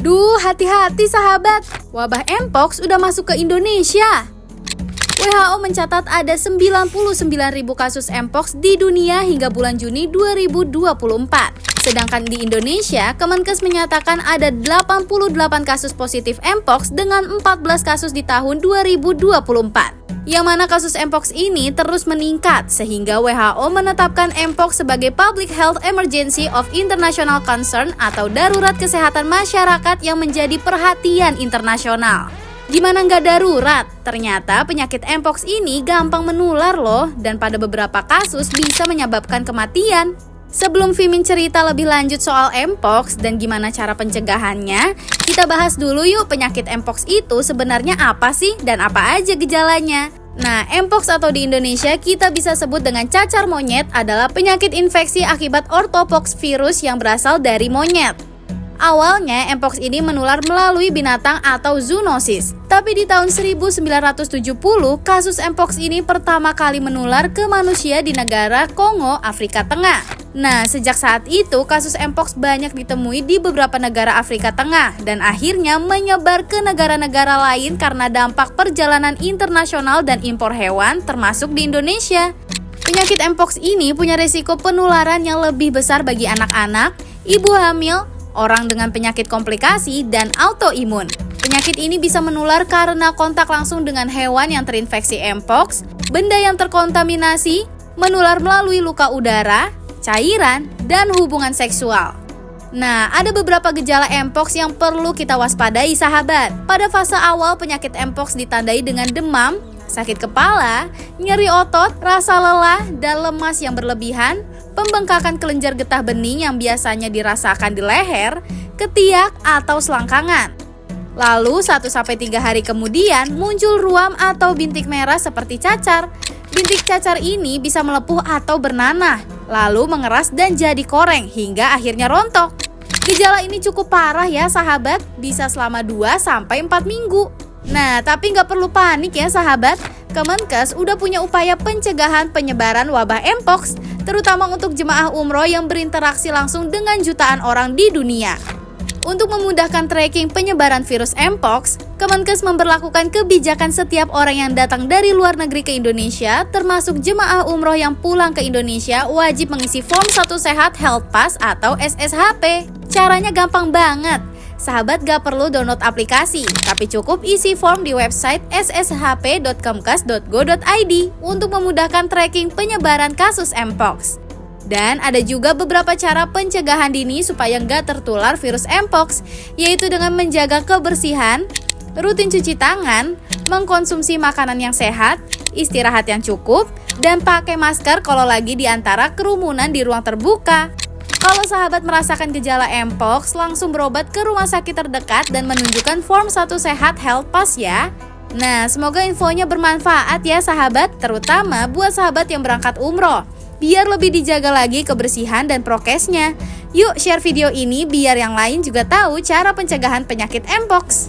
Duh, hati-hati sahabat, wabah Mpox udah masuk ke Indonesia. WHO mencatat ada 99.000 kasus Mpox di dunia hingga bulan Juni 2024. Sedangkan di Indonesia, Kemenkes menyatakan ada 88 kasus positif Mpox dengan 14 kasus di tahun 2024. Yang mana kasus Mpox ini terus meningkat sehingga WHO menetapkan Mpox sebagai Public Health Emergency of International Concern atau darurat kesehatan masyarakat yang menjadi perhatian internasional. Gimana nggak darurat? Ternyata penyakit Mpox ini gampang menular loh dan pada beberapa kasus bisa menyebabkan kematian. Sebelum Vimin cerita lebih lanjut soal Mpox dan gimana cara pencegahannya, kita bahas dulu yuk penyakit Mpox itu sebenarnya apa sih dan apa aja gejalanya. Nah, Mpox atau di Indonesia kita bisa sebut dengan cacar monyet adalah penyakit infeksi akibat orthopox virus yang berasal dari monyet. Awalnya Mpox ini menular melalui binatang atau zoonosis. Tapi di tahun 1970, kasus Mpox ini pertama kali menular ke manusia di negara Kongo, Afrika Tengah. Nah, sejak saat itu kasus Mpox banyak ditemui di beberapa negara Afrika Tengah dan akhirnya menyebar ke negara-negara lain karena dampak perjalanan internasional dan impor hewan termasuk di Indonesia. Penyakit Mpox ini punya risiko penularan yang lebih besar bagi anak-anak, ibu hamil, orang dengan penyakit komplikasi, dan autoimun. Penyakit ini bisa menular karena kontak langsung dengan hewan yang terinfeksi Mpox, benda yang terkontaminasi, menular melalui luka udara, cairan, dan hubungan seksual. Nah, ada beberapa gejala Mpox yang perlu kita waspadai sahabat. Pada fase awal penyakit Mpox ditandai dengan demam, sakit kepala, nyeri otot, rasa lelah, dan lemas yang berlebihan, pembengkakan kelenjar getah bening yang biasanya dirasakan di leher, ketiak, atau selangkangan. Lalu 1-3 hari kemudian muncul ruam atau bintik merah seperti cacar. Bintik cacar ini bisa melepuh atau bernanah, lalu mengeras dan jadi koreng hingga akhirnya rontok. Gejala ini cukup parah ya sahabat, bisa selama 2-4 minggu. Nah, tapi nggak perlu panik ya sahabat. Kemenkes udah punya upaya pencegahan penyebaran wabah Mpox, terutama untuk jemaah umroh yang berinteraksi langsung dengan jutaan orang di dunia. Untuk memudahkan tracking penyebaran virus Mpox, Kemenkes memberlakukan kebijakan setiap orang yang datang dari luar negeri ke Indonesia, termasuk jemaah umroh yang pulang ke Indonesia wajib mengisi form 1 Sehat Health Pass atau SSHP. Caranya gampang banget. Sahabat gak perlu download aplikasi, tapi cukup isi form di website sshp.kemkes.go.id untuk memudahkan tracking penyebaran kasus Mpox. Dan ada juga beberapa cara pencegahan dini supaya nggak tertular virus Mpox, yaitu dengan menjaga kebersihan, rutin cuci tangan, mengkonsumsi makanan yang sehat, istirahat yang cukup, dan pakai masker kalau lagi di antara kerumunan di ruang terbuka. Kalau sahabat merasakan gejala Mpox, langsung berobat ke rumah sakit terdekat dan menunjukkan form 1 Sehat Health Pass ya. Nah, semoga infonya bermanfaat ya sahabat, terutama buat sahabat yang berangkat umroh. Biar lebih dijaga lagi kebersihan dan prokesnya. Yuk share video ini biar yang lain juga tahu cara pencegahan penyakit Mpox.